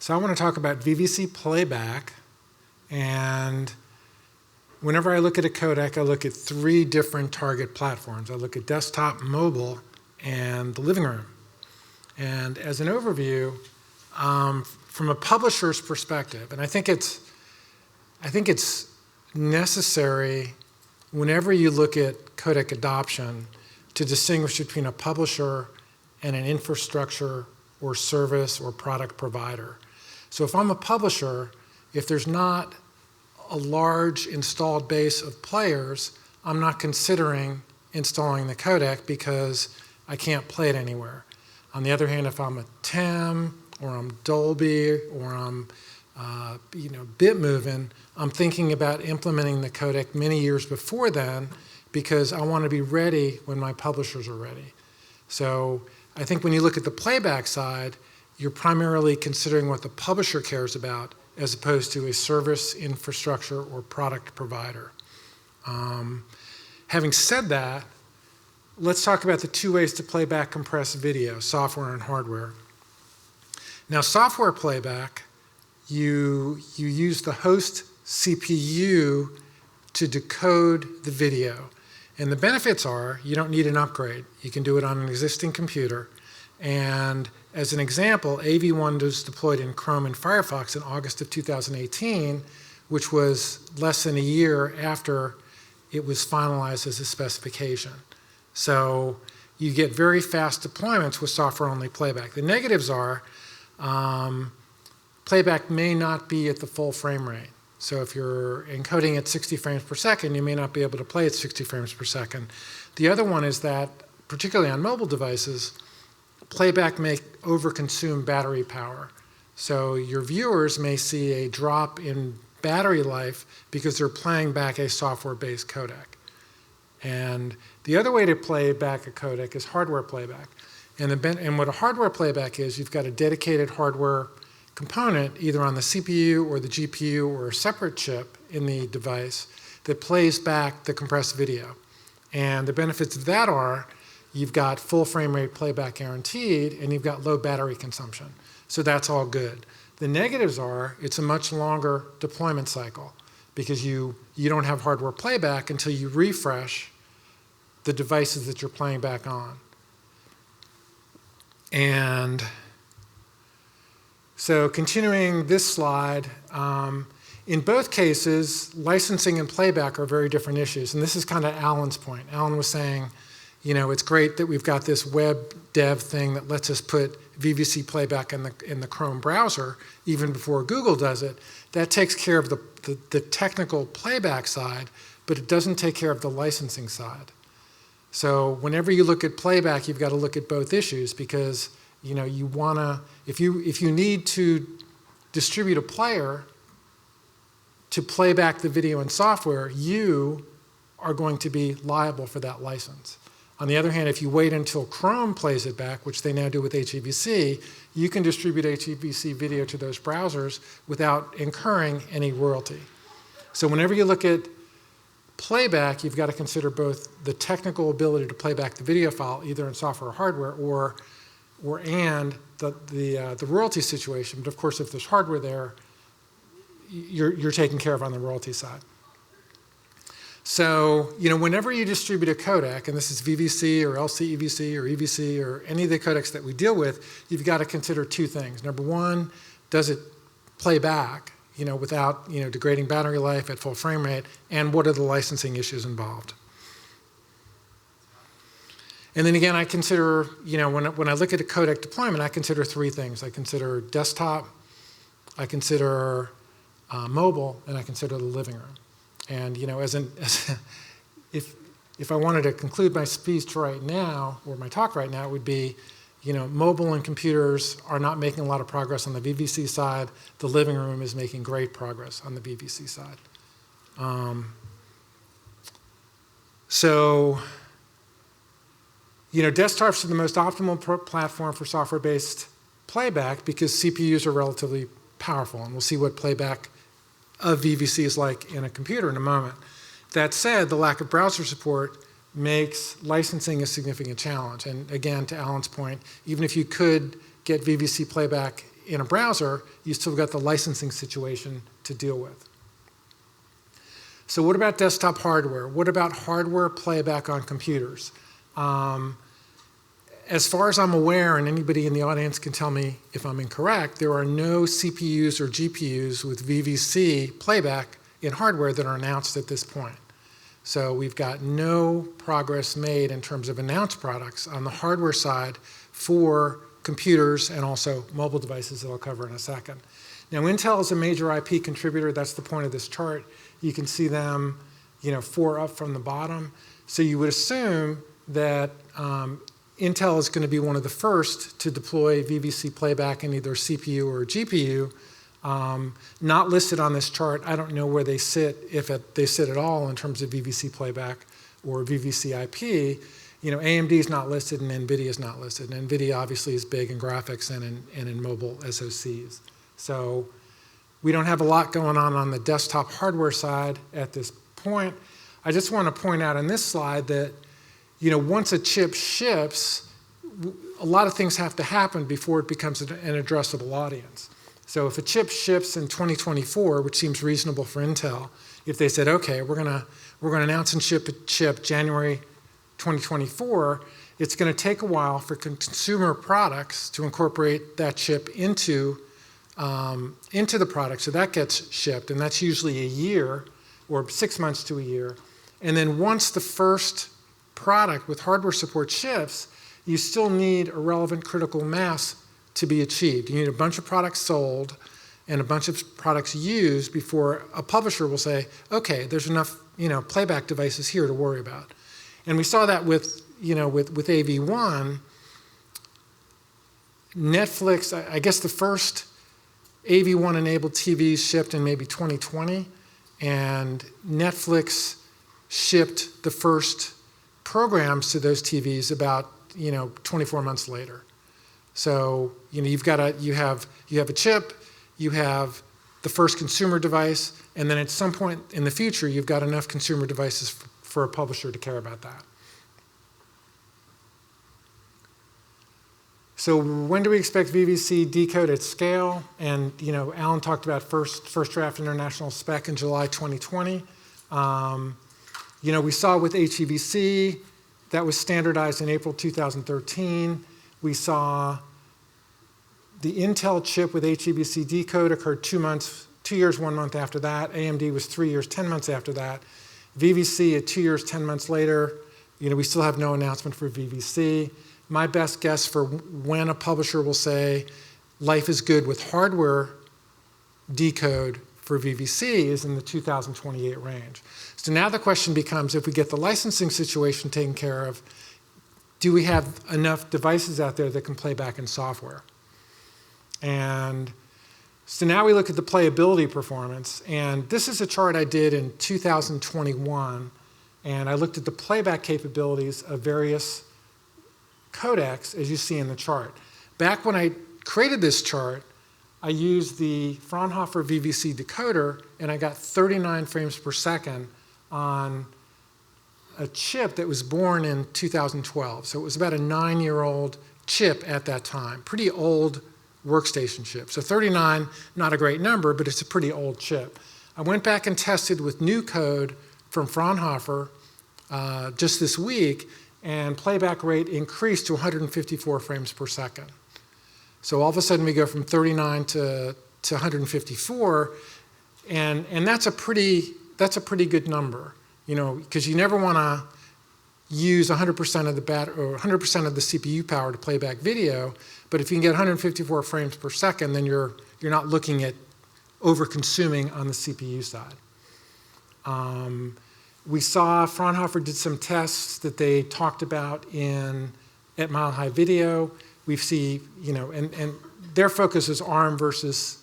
So I want to talk about VVC Playback, and whenever I look at a codec, I look at three different target platforms. I look at desktop, mobile, and the living room. And as an overview, from a publisher's perspective, and I think it's necessary whenever you look at codec adoption to distinguish between a publisher and an infrastructure or service or product provider. So if I'm a publisher, if there's not a large installed base of players, I'm not considering installing the codec because I can't play it anywhere. On the other hand, if I'm a TEM or I'm Dolby or I'm bit moving, I'm thinking about implementing the codec many years before then because I want to be ready when my publishers are ready. So I think when you look at the playback side, you're primarily considering what the publisher cares about as opposed to a service, infrastructure, or product provider. Having said that, let's talk about the two ways to play back compressed video, software and hardware. Now, software playback, you use the host CPU to decode the video. And the benefits are you don't need an upgrade. You can do it on an existing computer. And as an example, AV1 was deployed in Chrome and Firefox in August of 2018, which was less than a year after it was finalized as a specification. So you get very fast deployments with software-only playback. The negatives are playback may not be at the full frame rate. So if you're encoding at 60 frames per second, you may not be able to play at 60 frames per second. The other one is that, particularly on mobile devices, playback may overconsume battery power. So your viewers may see a drop in battery life because they're playing back a software-based codec. And the other way to play back a codec is hardware playback. And what a hardware playback is, you've got a dedicated hardware component either on the CPU or the GPU or a separate chip in the device that plays back the compressed video. And the benefits of that are you've got full frame rate playback guaranteed and you've got low battery consumption. So that's all good. The negatives are it's a much longer deployment cycle because you don't have hardware playback until you refresh the devices that you're playing back on. And so continuing this slide, in both cases, licensing and playback are very different issues. And this is kind of Alan's point. Alan was saying, it's great that we've got this web dev thing that lets us put VVC playback in the Chrome browser, even before Google does it. That takes care of the technical playback side, but it doesn't take care of the licensing side. So whenever you look at playback, you've got to look at both issues because you want to, if you need to distribute a player to play back the video in software, you are going to be liable for that license. On the other hand, if you wait until Chrome plays it back, which they now do with HEVC, you can distribute HEVC video to those browsers without incurring any royalty. So whenever you look at playback, you've got to consider both the technical ability to play back the video file, either in software or hardware, and the royalty situation. But of course, if there's hardware there, you're taken care of on the royalty side. So, whenever you distribute a codec, and this is VVC or LCEVC or EVC or any of the codecs that we deal with, you've got to consider two things. Number one, does it play back, without, degrading battery life at full frame rate, and what are the licensing issues involved? And then again, I consider, when I look at a codec deployment, I consider three things. I consider desktop, I consider mobile, and I consider the living room. And if I wanted to conclude my speech right now, or my talk right now, it would be, mobile and computers are not making a lot of progress on the VVC side. The living room is making great progress on the VVC side. Desktops are the most optimal platform for software-based playback because CPUs are relatively powerful, and we'll see what playback of VVC is like in a computer in a moment. That said, the lack of browser support makes licensing a significant challenge. And again, to Alan's point, even if you could get VVC playback in a browser, you still got the licensing situation to deal with. So what about desktop hardware? What about hardware playback on computers? As far as I'm aware, and anybody in the audience can tell me if I'm incorrect, there are no CPUs or GPUs with VVC playback in hardware that are announced at this point. So we've got no progress made in terms of announced products on the hardware side for computers and also mobile devices that I'll cover in a second. Now, Intel is a major IP contributor. That's the point of this chart. You can see them, 4 up from the bottom. So you would assume that Intel is going to be one of the first to deploy VVC playback in either CPU or GPU. Not listed on this chart. I don't know where they sit, if they sit at all in terms of VVC playback or VVC IP. AMD is not listed and NVIDIA is not listed. And NVIDIA obviously is big in graphics and in mobile SoCs. So we don't have a lot going on the desktop hardware side at this point. I just want to point out in this slide that once a chip ships, a lot of things have to happen before it becomes an addressable audience. So if a chip ships in 2024, which seems reasonable for Intel, if they said, okay, we're gonna announce and ship a chip January 2024, it's going to take a while for consumer products to incorporate that chip into the product. So that gets shipped, and that's usually a year or 6 months to a year. And then once the first product with hardware support ships, you still need a relevant critical mass to be achieved. You need a bunch of products sold and a bunch of products used before a publisher will say, okay, there's enough playback devices here to worry about. And we saw that with AV1. Netflix, I guess the first AV1 enabled TVs shipped in maybe 2020, and Netflix shipped the first programs to those TVs about 24 months later. So you have a chip, you have the first consumer device, and then at some point in the future you've got enough consumer devices for a publisher to care about that. So when do we expect VVC decode at scale? And Alan talked about first draft international spec in July 2020. We saw with HEVC that was standardized in April 2013. We saw the Intel chip with HEVC decode occurred 2 years, 1 month after that. AMD was 3 years, 10 months after that. VVC at 2 years, 10 months later. We still have no announcement for VVC. My best guess for when a publisher will say life is good with hardware decode for VVC is in the 2028 range. So now the question becomes, if we get the licensing situation taken care of, do we have enough devices out there that can play back in software? And so now we look at the playability performance, and this is a chart I did in 2021, and I looked at the playback capabilities of various codecs, as you see in the chart. Back when I created this chart, I used the Fraunhofer VVC decoder, and I got 39 frames per second on a chip that was born in 2012. So it was about a 9-year-old chip at that time, pretty old workstation chip. So 39, not a great number, but it's a pretty old chip. I went back and tested with new code from Fraunhofer just this week, and playback rate increased to 154 frames per second. So all of a sudden we go from 39 to 154, and that's a pretty good number, because you never want to use 100% of the or 100% of the CPU power to play back video, but if you can get 154 frames per second, then you're not looking at over-consuming on the CPU side. We saw Fraunhofer did some tests that they talked about at Mile High Video. We see, and their focus is ARM versus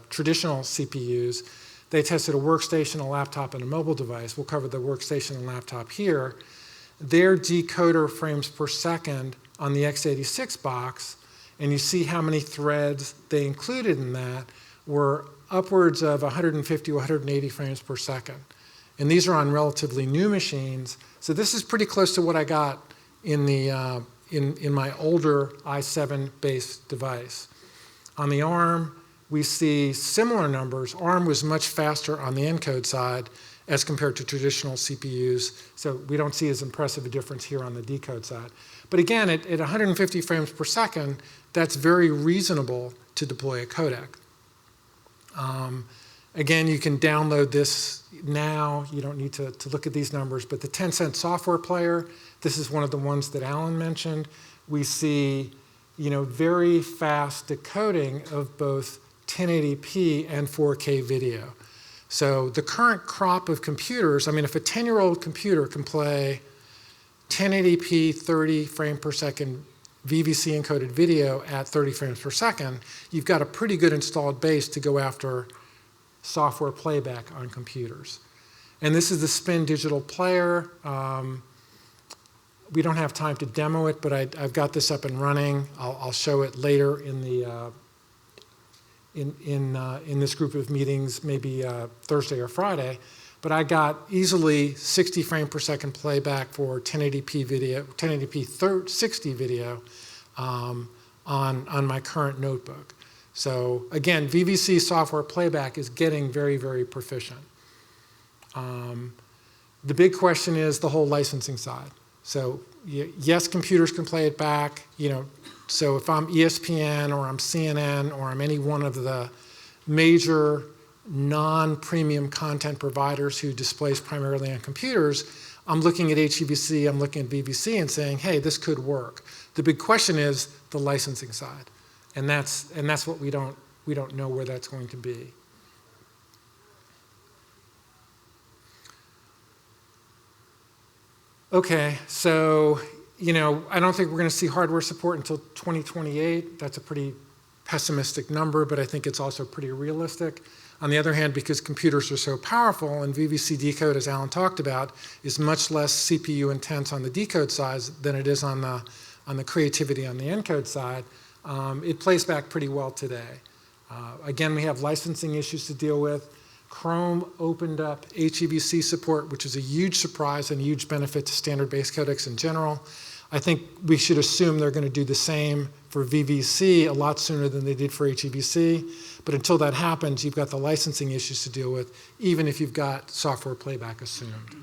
traditional CPUs. They tested a workstation, a laptop, and a mobile device. We'll cover the workstation and laptop here. Their decoder frames per second on the x86 box, and you see how many threads they included in that, were upwards of 150, 180 frames per second. And these are on relatively new machines. So this is pretty close to what I got in my older i7-based device. On the ARM, we see similar numbers. ARM was much faster on the encode side as compared to traditional CPUs, so we don't see as impressive a difference here on the decode side. But again, at 150 frames per second, that's very reasonable to deploy a codec. Again, you can download this now. You don't need to look at these numbers, but the Tencent software player, this is one of the ones that Alan mentioned. We see very fast decoding of both 1080p and 4K video. So the current crop of computers, I mean, if a 10-year-old computer can play 1080p 30 frame per second VVC encoded video at 30 frames per second, you've got a pretty good installed base to go after software playback on computers. And this is the Spin digital player. We don't have time to demo it, but I've got this up and running. I'll show it later in the in this group of meetings, maybe Thursday or Friday. But I got easily 60 frame per second playback for 1080p video, 1080p 60 video on my current notebook. So again, VVC software playback is getting very, very proficient. The big question is the whole licensing side. So yes, computers can play it back. So if I'm ESPN or I'm CNN or I'm any one of the major non-premium content providers who displays primarily on computers, I'm looking at HEVC, I'm looking at VVC and saying, hey, this could work. The big question is the licensing side. And that's what we don't know where that's going to be. Okay, so I don't think we're going to see hardware support until 2028. That's a pretty pessimistic number, but I think it's also pretty realistic. On the other hand, because computers are so powerful and VVC decode, as Alan talked about, is much less CPU intense on the decode side than it is on the creativity on the encode side, it plays back pretty well today. Again, we have licensing issues to deal with. Chrome opened up HEVC support, which is a huge surprise and a huge benefit to standard-based codecs in general. I think we should assume they're going to do the same for VVC a lot sooner than they did for HEVC. But until that happens, you've got the licensing issues to deal with, even if you've got software playback assumed.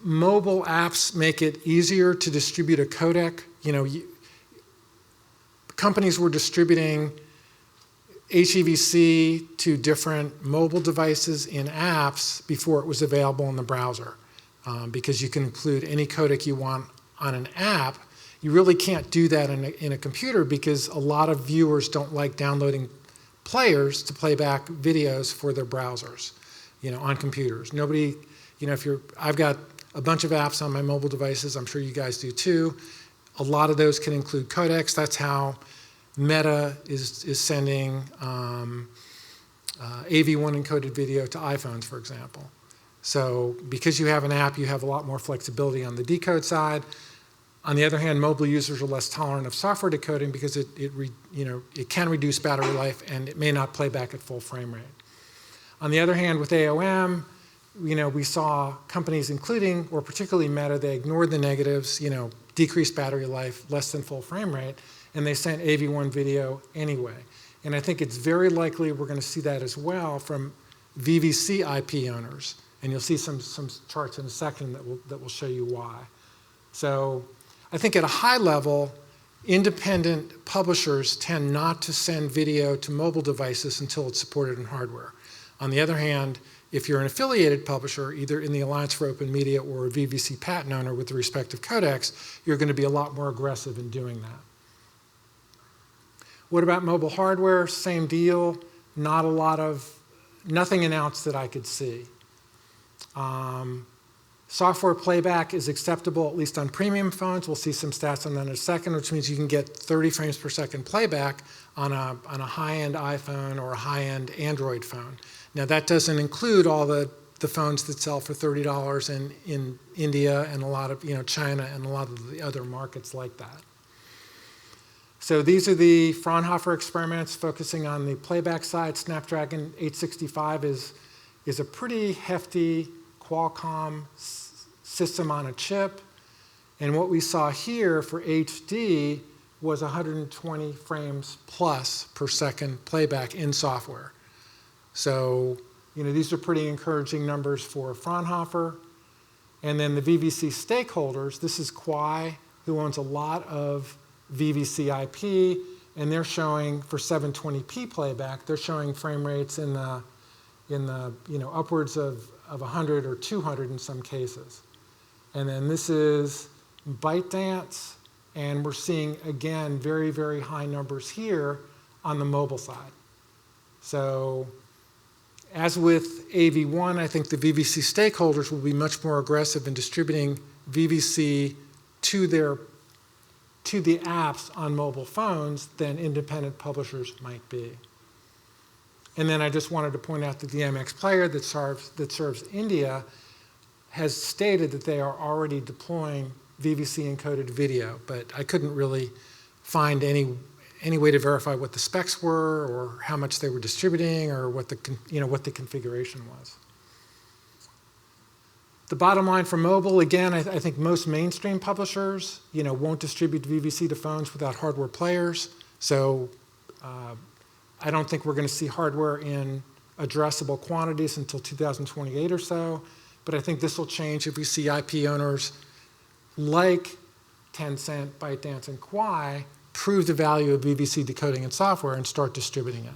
Mobile apps make it easier to distribute a codec. Companies were distributing HEVC to different mobile devices in apps before it was available in the browser. Because you can include any codec you want on an app. You really can't do that in a computer because a lot of viewers don't like downloading players to play back videos for their browsers, on computers. Nobody, I've got a bunch of apps on my mobile devices. I'm sure you guys do too. A lot of those can include codecs. That's how Meta is sending AV1 encoded video to iPhones, for example. So because you have an app, you have a lot more flexibility on the decode side. On the other hand, mobile users are less tolerant of software decoding because it can reduce battery life and it may not play back at full frame rate. On the other hand, with AOM, we saw companies including, or particularly Meta, they ignored the negatives, decreased battery life, less than full frame rate, and they sent AV1 video anyway. And I think it's very likely we're going to see that as well from VVC IP owners. And you'll see some charts in a second that will show you why. So I think at a high level, independent publishers tend not to send video to mobile devices until it's supported in hardware. On the other hand, if you're an affiliated publisher, either in the Alliance for Open Media or a VVC patent owner with the respective codecs, you're going to be a lot more aggressive in doing that. What about mobile hardware? Same deal. Nothing announced that I could see. Software playback is acceptable, at least on premium phones. We'll see some stats on that in a second, which means you can get 30 frames per second playback on a high-end iPhone or a high-end Android phone. Now, that doesn't include all the phones that sell for $30 in India and a lot of China and a lot of the other markets like that. So these are the Fraunhofer experiments focusing on the playback side. Snapdragon 865 is a pretty hefty Qualcomm system on a chip. And what we saw here for HD was 120 frames plus per second playback in software. So, these are pretty encouraging numbers for Fraunhofer. And then the VVC stakeholders, this is Quai, who owns a lot of VVC IP, and they're showing for 720p playback, they're showing frame rates in the upwards of 100 or 200 in some cases. And then this is ByteDance, and we're seeing, again, very, very high numbers here on the mobile side. So as with AV1, I think the VVC stakeholders will be much more aggressive in distributing VVC to the apps on mobile phones than independent publishers might be. And then I just wanted to point out that the MX player that serves India has stated that they are already deploying VVC encoded video, but I couldn't really find any way to verify what the specs were or how much they were distributing or what the configuration was. The bottom line for mobile, again, I think most mainstream publishers, won't distribute VVC to phones without hardware players. So I don't think we're going to see hardware in addressable quantities until 2028 or so. But I think this will change if we see IP owners like Tencent, ByteDance, and Quai prove the value of VVC decoding and software and start distributing it.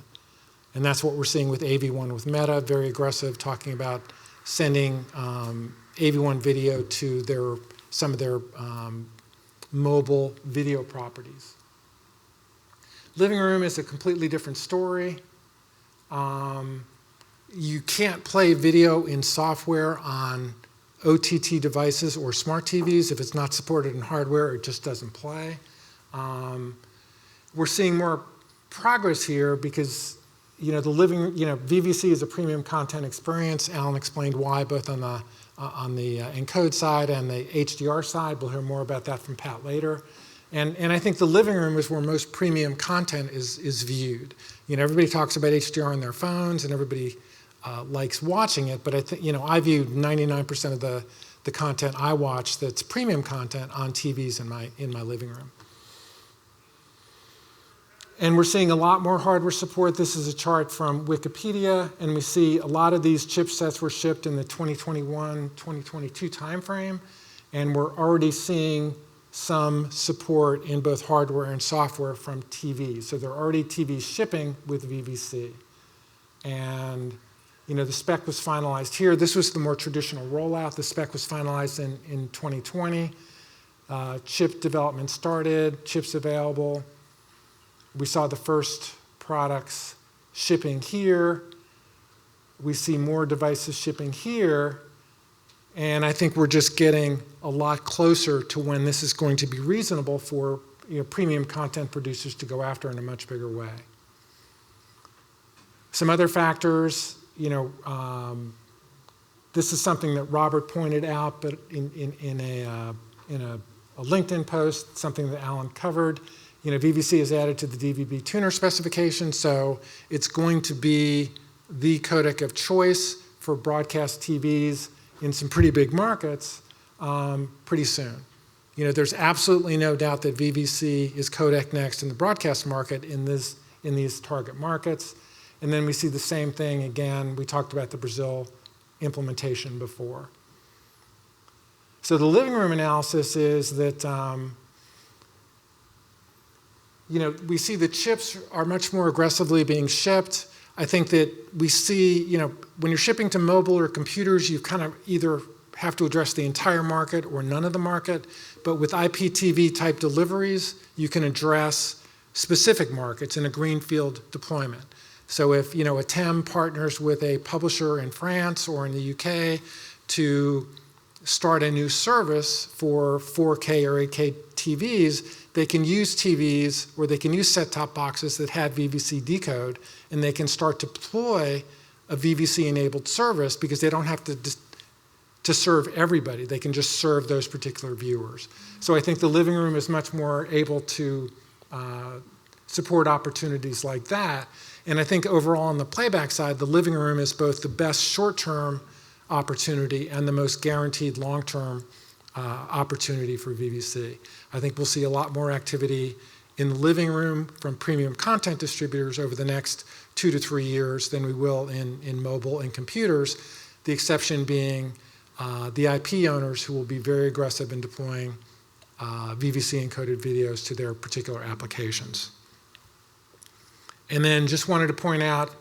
And that's what we're seeing with AV1 with Meta, very aggressive, talking about sending AV1 video to some of their mobile video properties. Living room is a completely different story. You can't play video in software on OTT devices or smart TVs. If it's not supported in hardware, it just doesn't play. We're seeing more progress here because VVC is a premium content experience. Alan explained why, both on the encode side and the HDR side. We'll hear more about that from Pat later. And I think the living room is where most premium content is viewed. Everybody talks about HDR on their phones, and everybody likes watching it. But I think I view 99% of the content I watch that's premium content on TVs in my living room. And we're seeing a lot more hardware support. This is a chart from Wikipedia, and we see a lot of these chipsets were shipped in the 2021, 2022 timeframe, and we're already seeing some support in both hardware and software from TVs. So there are already TVs shipping with VVC. And the spec was finalized here. This was the more traditional rollout. The spec was finalized in 2020. Chip development started, chips available. We saw the first products shipping here. We see more devices shipping here. And I think we're just getting a lot closer to when this is going to be reasonable for premium content producers to go after in a much bigger way. Some other factors, this is something that Robert pointed out, but in a LinkedIn post, something that Alan covered. VVC is added to the DVB tuner specification, so it's going to be the codec of choice for broadcast TVs in some pretty big markets pretty soon. There's absolutely no doubt that VVC is codec next in the broadcast market in these target markets. And then we see the same thing again. We talked about the Brazil implementation before. So the living room analysis is that we see the chips are much more aggressively being shipped. I think that we see, when you're shipping to mobile or computers, you kind of either have to address the entire market or none of the market. But with IPTV type deliveries, you can address specific markets in a greenfield deployment. So if a TEM partners with a publisher in France or in the UK to start a new service for 4K or 8K TVs, they can use TVs or they can use set-top boxes that have VVC decode, and they can start to deploy a VVC-enabled service because they don't have to serve everybody. They can just serve those particular viewers. So I think the living room is much more able to support opportunities like that. And I think overall on the playback side, the living room is both the best short-term opportunity and the most guaranteed long-term opportunity for VVC. I think we'll see a lot more activity in the living room from premium content distributors over the next 2 to 3 years than we will in mobile and computers, the exception being the IP owners who will be very aggressive in deploying VVC encoded videos to their particular applications. And then just wanted to point out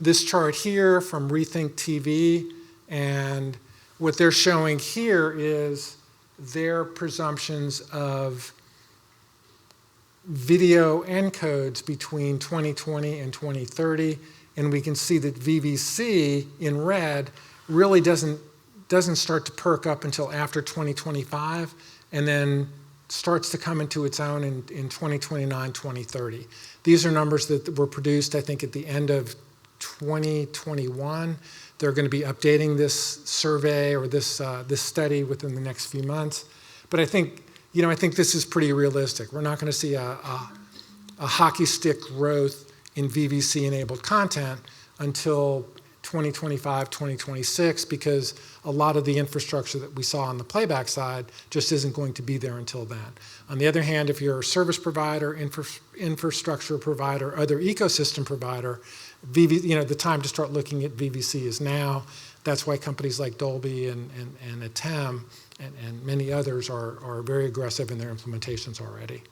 this chart here from Rethink TV, and what they're showing here is their presumptions of video encodes between 2020 and 2030, and we can see that VVC in red really doesn't start to perk up until after 2025, and then starts to come into its own in 2029, 2030. These are numbers that were produced, I think, at the end of 2021. They're going to be updating this survey or this study within the next few months. But I think this is pretty realistic. We're not going to see a hockey stick growth in VVC-enabled content until 2025, 2026, because a lot of the infrastructure that we saw on the playback side just isn't going to be there until then. On the other hand, if you're a service provider, infrastructure provider, other ecosystem provider, the time to start looking at VVC is now. That's why companies like Dolby and Atem and many others are very aggressive in their implementations already.